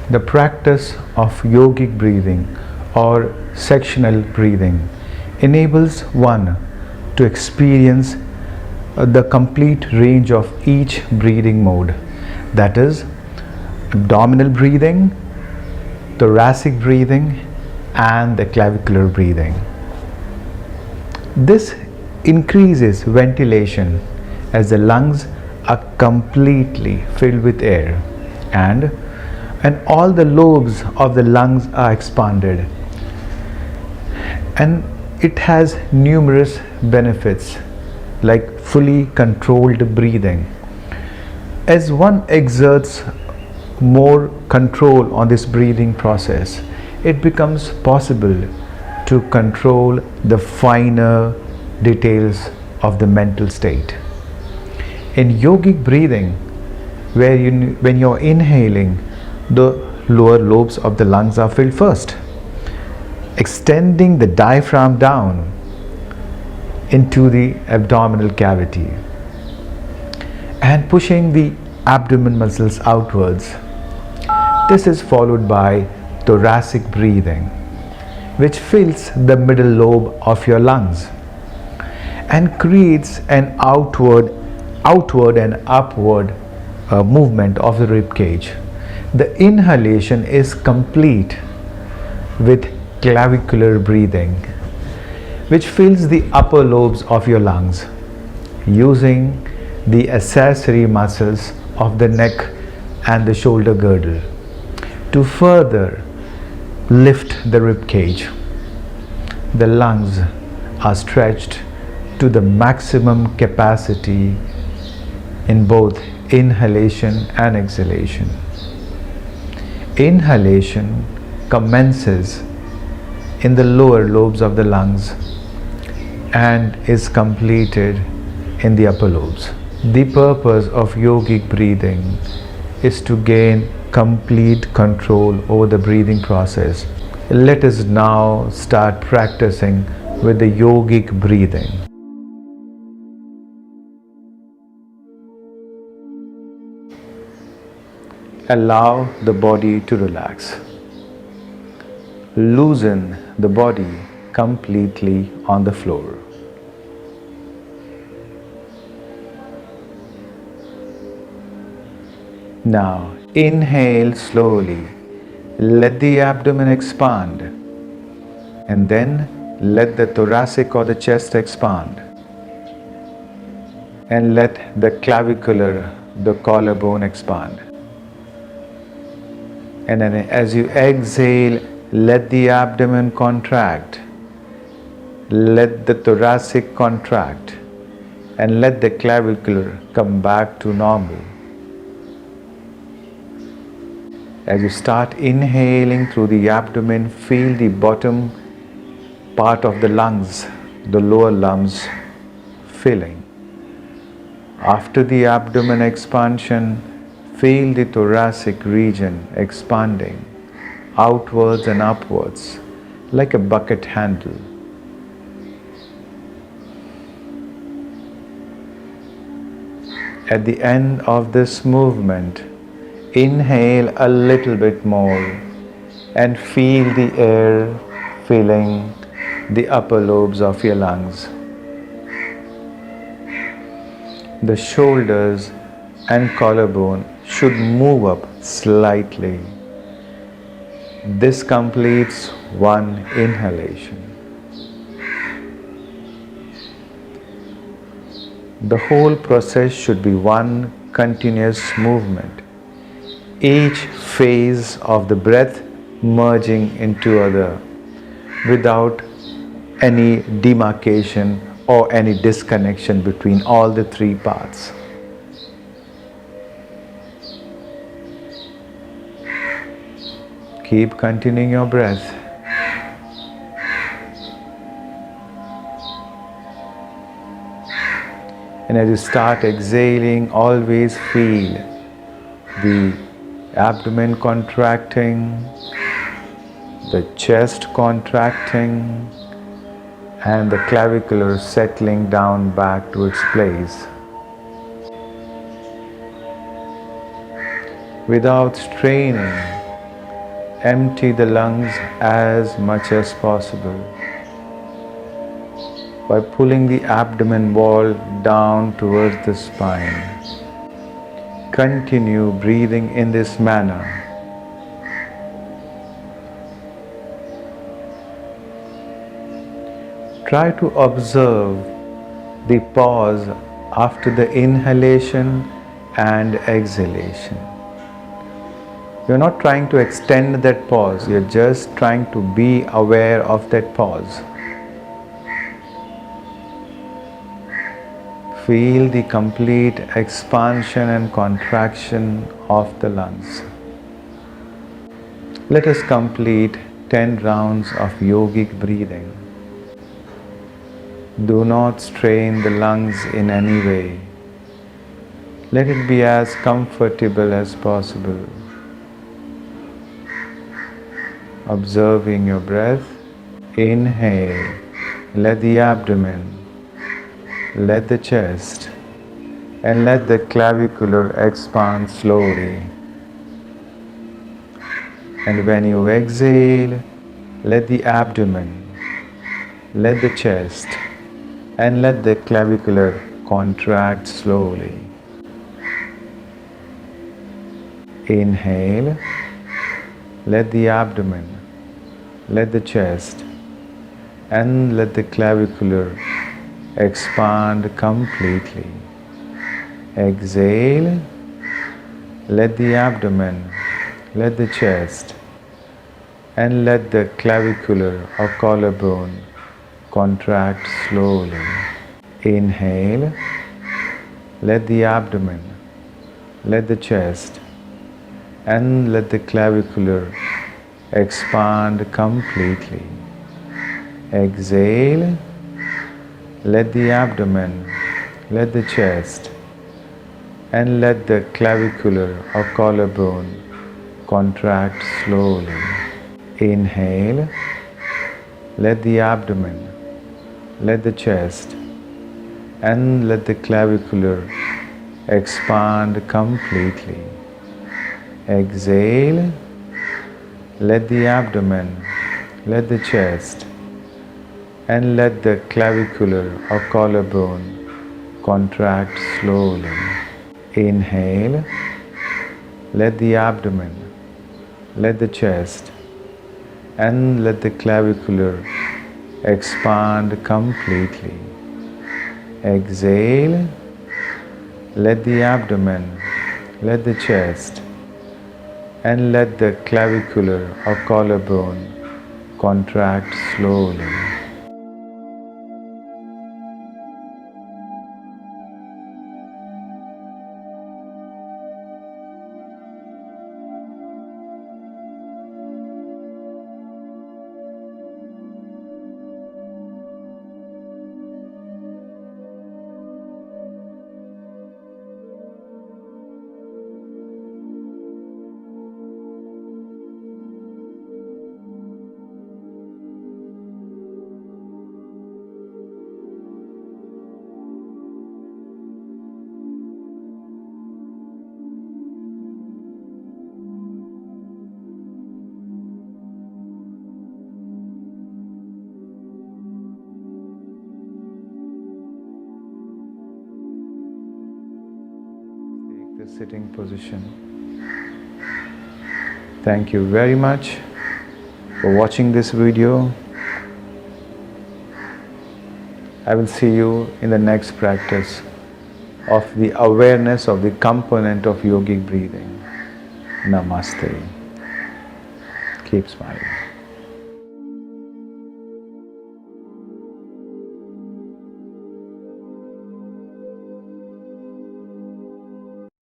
The practice of yogic breathing or sectional breathing enables one to experience the complete range of each breathing mode, that is, abdominal breathing, thoracic breathing, and the clavicular breathing. This increases ventilation as the lungs are completely filled with air and all the lobes of the lungs are expanded, and it has numerous benefits like fully controlled breathing. As one exerts more control on this breathing process, it becomes possible to control the finer details of the mental state. In yogic breathing, when you're inhaling, the lower lobes of the lungs are filled first, extending the diaphragm down into the abdominal cavity and pushing the abdomen muscles outwards. This is followed by thoracic breathing, which fills the middle lobe of your lungs and creates an outward and upward movement of the rib cage. The inhalation is complete with clavicular breathing, which fills the upper lobes of your lungs using the accessory muscles of the neck and the shoulder girdle to further lift the rib cage. The lungs are stretched to the maximum capacity in both inhalation and exhalation. Inhalation commences in the lower lobes of the lungs and is completed in the upper lobes. The purpose of yogic breathing is to gain complete control over the breathing process. Let us now start practicing with the yogic breathing. Allow the body to relax. Loosen the body completely on the floor. Now inhale slowly. Let the abdomen expand, and then let the thoracic or the chest expand, and let the clavicular, the collarbone expand. And then as you exhale, let the abdomen contract, let the thoracic contract, and let the clavicular come back to normal. As you start inhaling through the abdomen, feel the bottom part of the lungs, the lower lungs, filling. After the abdomen expansion, feel the thoracic region expanding outwards and upwards like a bucket handle. At the end of this movement, inhale a little bit more and feel the air filling the upper lobes of your lungs. The shoulders and collarbone should move up slightly. This completes one inhalation. The whole process should be one continuous movement, each phase of the breath merging into other without any demarcation or any disconnection between all the three parts. Keep continuing your breath. And as you start exhaling, always feel the abdomen contracting, the chest contracting, and the clavicular settling down back to its place. Without straining, Empty the lungs as much as possible by pulling the abdomen wall down towards the spine. Continue breathing in this manner. Try to observe the pause after the inhalation and exhalation. You're not trying to extend that pause, you're just trying to be aware of that pause. Feel the complete expansion and contraction of the lungs. Let us complete 10 rounds of yogic breathing. Do not strain the lungs in any way. Let it be as comfortable as possible. Observing your breath. Inhale. Let the abdomen, let the chest, and let the clavicular expand slowly. And when you exhale, let the abdomen, let the chest, and let the clavicular contract slowly. Inhale, let the abdomen, let the chest, and let the clavicular expand completely. Exhale, let the abdomen, let the chest, and let the clavicular or collarbone contract slowly. Inhale, let the abdomen, let the chest, and let the clavicular expand completely. Exhale, let the abdomen, let the chest, and let the clavicular or collarbone contract slowly. Inhale, let the abdomen, let the chest, and let the clavicular expand completely. Exhale, let the abdomen, let the chest, and let the clavicular or collarbone contract slowly. Inhale, let the abdomen, let the chest, and let the clavicular expand completely. Exhale, let the abdomen, let the chest, and let the clavicular or collarbone contract slowly. Take the sitting position. Thank you very much for watching this video. I will see you in the next practice of the awareness of the component of yogic breathing. Namaste. Keep smiling.